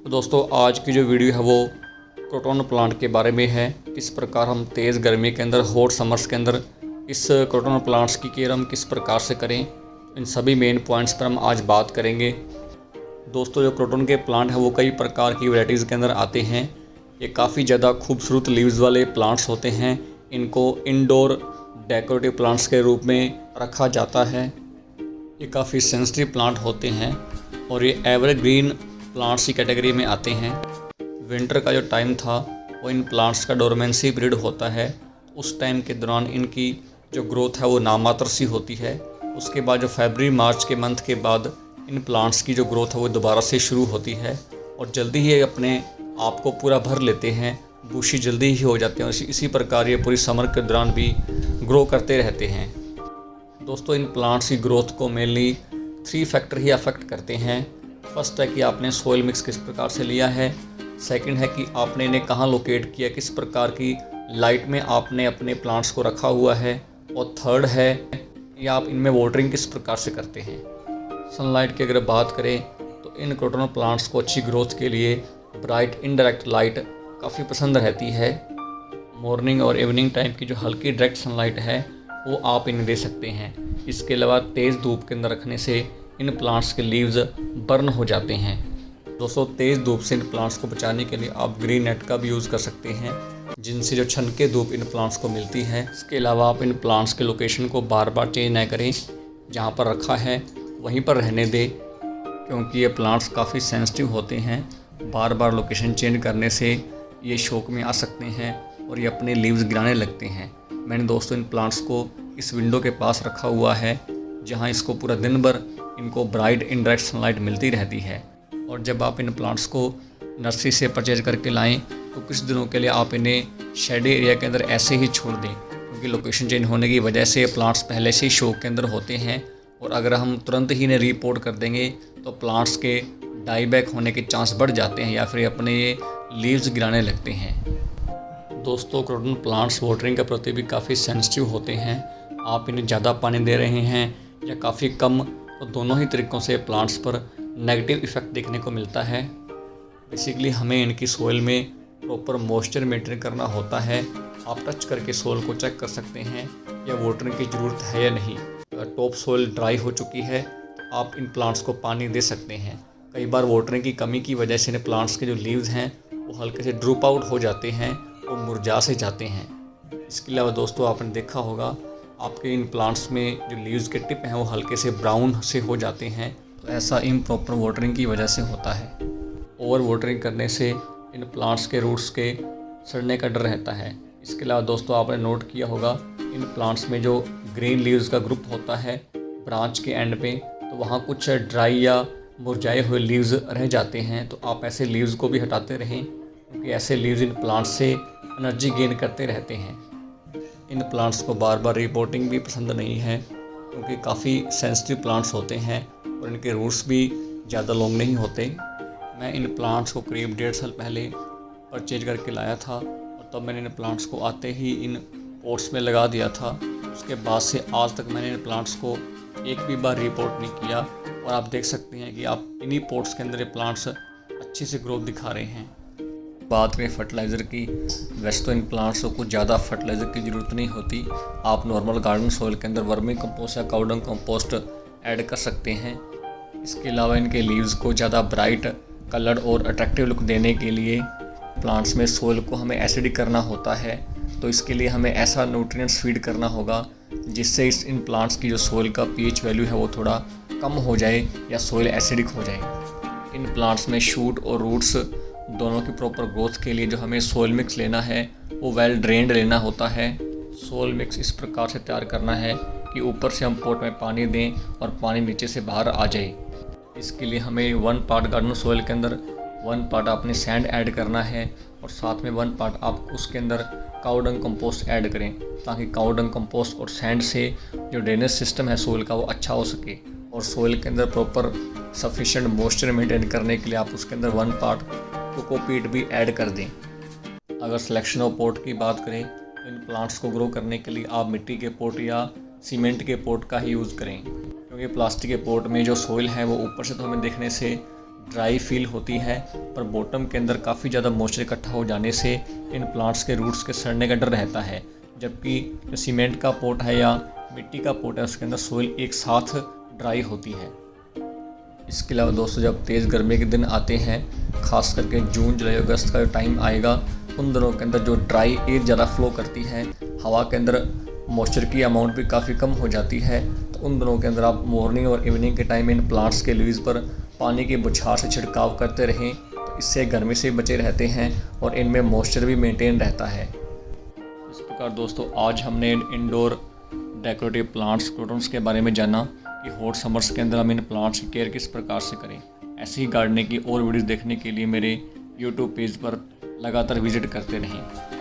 तो दोस्तों आज की जो वीडियो है वो क्रोटन प्लांट के बारे में है। किस प्रकार हम तेज़ गर्मी के अंदर, हॉट समर्स के अंदर इस क्रोटन प्लांट्स की केयर हम किस प्रकार से करें, इन सभी मेन पॉइंट्स पर हम आज बात करेंगे। दोस्तों जो क्रोटन के प्लांट हैं वो कई प्रकार की वैराइटीज़ के अंदर आते हैं। ये काफ़ी ज़्यादा खूबसूरत लीव्स वाले प्लांट्स होते हैं। इनको इंडोर डेकोरेटिव प्लांट्स के रूप में रखा जाता है। ये काफ़ी सेंसिटिव प्लांट होते हैं और ये एवरग्रीन प्लांट्स की कैटेगरी में आते हैं। विंटर का जो टाइम था वो इन प्लांट्स का डोरमेंसी पीरियड होता है। उस टाइम के दौरान इनकी जो ग्रोथ है वो नामात्र सी होती है। उसके बाद जो फरवरी मार्च के मंथ के बाद इन प्लांट्स की जो ग्रोथ है वो दोबारा से शुरू होती है और जल्दी ही अपने आप को पूरा भर लेते हैं। बुशी जल्दी ही हो जाते हैं और इसी प्रकार ये पूरी समर के दौरान भी ग्रो करते रहते हैं। दोस्तों इन प्लांट्स की ग्रोथ को मेनली 3 फैक्टर ही अफेक्ट करते हैं। फर्स्ट है कि आपने सोइल मिक्स किस प्रकार से लिया है। सेकंड है कि आपने इन्हें कहाँ लोकेट किया, किस प्रकार की लाइट में आपने अपने प्लांट्स को रखा हुआ है। और थर्ड है कि आप इनमें वाटरिंग किस प्रकार से करते हैं। सनलाइट की अगर बात करें तो इन क्रोटन प्लांट्स को अच्छी ग्रोथ के लिए ब्राइट इनडायरेक्ट लाइट काफ़ी पसंद रहती है। मॉर्निंग और इवनिंग टाइम की जो हल्की डायरेक्ट सनलाइट है वो आप इन्हें दे सकते हैं। इसके अलावा तेज़ धूप के अंदर रखने से इन प्लांट्स के लीव्स बर्न हो जाते हैं। दोस्तों तेज़ धूप से इन प्लांट्स को बचाने के लिए आप ग्रीन नेट का भी यूज़ कर सकते हैं, जिनसे जो छनके धूप इन प्लांट्स को मिलती है। इसके अलावा आप इन प्लांट्स के लोकेशन को बार बार चेंज ना करें, जहाँ पर रखा है वहीं पर रहने दें, क्योंकि ये प्लांट्स काफ़ी सेंसिटिव होते हैं। बार बार लोकेशन चेंज करने से ये शौक में आ सकते हैं और ये अपने लीव्स गिराने लगते हैं। मैंने दोस्तों इन प्लांट्स को इस विंडो के पास रखा हुआ है, जहाँ इसको पूरा दिन भर इनको ब्राइट इनडायरेक्ट सनलाइट मिलती रहती है। और जब आप इन प्लांट्स को नर्सरी से परचेज करके लाएं तो कुछ दिनों के लिए आप इन्हें शेड एरिया के अंदर ऐसे ही छोड़ दें, क्योंकि लोकेशन चेंज होने की वजह से प्लांट्स पहले से ही शौक के अंदर होते हैं और अगर हम तुरंत ही इन्हें रिपोर्ट कर देंगे तो प्लांट्स के डाई बैक होने के चांस बढ़ जाते हैं या फिर अपने ये लीव्स गिराने लगते हैं। दोस्तों क्रोटन प्लांट्स वाटरिंग के प्रति भी काफ़ी सेंसिटिव होते हैं। आप इन्हें ज़्यादा पानी दे रहे हैं या काफ़ी कम, तो दोनों ही तरीक़ों से प्लांट्स पर नेगेटिव इफ़ेक्ट देखने को मिलता है। बेसिकली हमें इनकी सोइल में प्रॉपर मॉइस्चर मेंटेन करना होता है। आप टच करके सोइल को चेक कर सकते हैं या वाटरिंग की ज़रूरत है या नहीं। अगर टॉप सोइल ड्राई हो चुकी है तो आप इन प्लांट्स को पानी दे सकते हैं। कई बार वाटरिंग की कमी की वजह से इन प्लांट्स के जो लीव्स हैं वो हल्के से ड्रूप आउट हो जाते हैं और मुरझा से जाते हैं। इसके अलावा दोस्तों आपने देखा होगा आपके इन प्लांट्स में जो लीव्स के टिप हैं वो हल्के से ब्राउन से हो जाते हैं, तो ऐसा इम्प्रॉपर वाटरिंग की वजह से होता है। ओवर वाटरिंग करने से इन प्लांट्स के रूट्स के सड़ने का डर रहता है। इसके अलावा दोस्तों आपने नोट किया होगा इन प्लांट्स में जो ग्रीन लीव्स का ग्रुप होता है ब्रांच के एंड पे, तो वहाँ कुछ ड्राई या मुरझाए हुए लीव्स रह जाते हैं। तो आप ऐसे लीव्स को भी हटाते रहें, क्योंकि ऐसे लीव्स इन प्लांट्स से एनर्जी गेन करते रहते हैं। इन प्लांट्स को बार बार रिपोर्टिंग भी पसंद नहीं है, क्योंकि काफ़ी सेंसिटिव प्लांट्स होते हैं और इनके रूट्स भी ज़्यादा लॉन्ग नहीं होते। मैं इन प्लांट्स को करीब 1.5 साल पहले परचेज करके लाया था और तब मैंने इन प्लांट्स को आते ही इन पॉट्स में लगा दिया था। उसके बाद से आज तक मैंने इन प्लांट्स को एक भी बार रिपोर्ट नहीं किया और आप देख सकते हैं कि आप इन्हीं पॉट्स के अंदर ये प्लांट्स अच्छी से ग्रोथ दिखा रहे हैं। बात करें फर्टिलाइज़र की, वैसे तो इन प्लांट्स को कुछ ज़्यादा फर्टिलाइज़र की ज़रूरत नहीं होती। आप नॉर्मल गार्डन सॉइल के अंदर वर्मी कंपोस्ट या काउडंग कंपोस्ट ऐड कर सकते हैं। इसके अलावा इनके लीव्स को ज़्यादा ब्राइट कलर्ड और अट्रैक्टिव लुक देने के लिए प्लांट्स में सॉइल को हमें एसिडिक करना होता है, तो इसके लिए हमें ऐसा न्यूट्रिएंट्स फीड करना होगा जिससे इन प्लांट्स की जो सॉइल का पीएच वैल्यू है वो थोड़ा कम हो जाए या सॉइल एसिडिक हो जाए। इन प्लांट्स में शूट और रूट्स दोनों की प्रॉपर ग्रोथ के लिए जो हमें सोइल मिक्स लेना है वो वेल ड्रेन्ड लेना होता है। सोइल मिक्स इस प्रकार से तैयार करना है कि ऊपर से हम पॉट में पानी दें और पानी नीचे से बाहर आ जाए। इसके लिए हमें 1 पार्ट गार्डन सोइल के अंदर 1 पार्ट आपने सैंड ऐड करना है और साथ में 1 पार्ट आप उसके अंदर काउडंग कंपोस्ट ऐड करें, ताकि काउडंग कंपोस्ट और सैंड से जो ड्रेनेज सिस्टम है सोइल का वो अच्छा हो सके। और सोइल के अंदर प्रॉपर सफिशिएंट मॉइस्चर मेंटेन करने के लिए आप उसके अंदर 1 पार्ट कोकोपीट भी ऐड कर दें। अगर सिलेक्शन ऑफ पॉट की बात करें तो इन प्लांट्स को ग्रो करने के लिए आप मिट्टी के पॉट या सीमेंट के पॉट का ही यूज़ करें, क्योंकि प्लास्टिक के पॉट में जो सोइल है वो ऊपर से तो हमें देखने से ड्राई फील होती है, पर बॉटम के अंदर काफ़ी ज़्यादा मॉइस्चर इकट्ठा हो जाने से इन प्लांट्स के रूट्स के सड़ने का डर रहता है। जबकि जो सीमेंट का पॉट है या मिट्टी का पॉट है उसके अंदर सोइल एक साथ ड्राई होती है। इसके अलावा दोस्तों, जब तेज़ गर्मी के दिन आते हैं, ख़ास करके जून जुलाई अगस्त का जो टाइम आएगा, उन दिनों के अंदर जो ड्राई एयर ज़्यादा फ्लो करती है, हवा के अंदर मॉइस्चर की अमाउंट भी काफ़ी कम हो जाती है, तो उन दिनों के अंदर आप मॉर्निंग और इवनिंग के टाइम इन प्लांट्स के लीव्स पर पानी की बौछार से छिड़काव करते रहें, तो इससे गर्मी से बचे रहते हैं और इनमें मॉइस्चर भी मेंटेन रहता है। इस प्रकार दोस्तों, आज हमने इंडोर डेकोरेटिव प्लांट्स क्रोटन्स के बारे में जाना कि हॉट समर्स के अंदर हम इन प्लांट्स की केयर किस प्रकार से करें। ऐसी ही गार्डनिंग की और वीडियोस देखने के लिए मेरे यूट्यूब पेज पर लगातार विजिट करते रहें।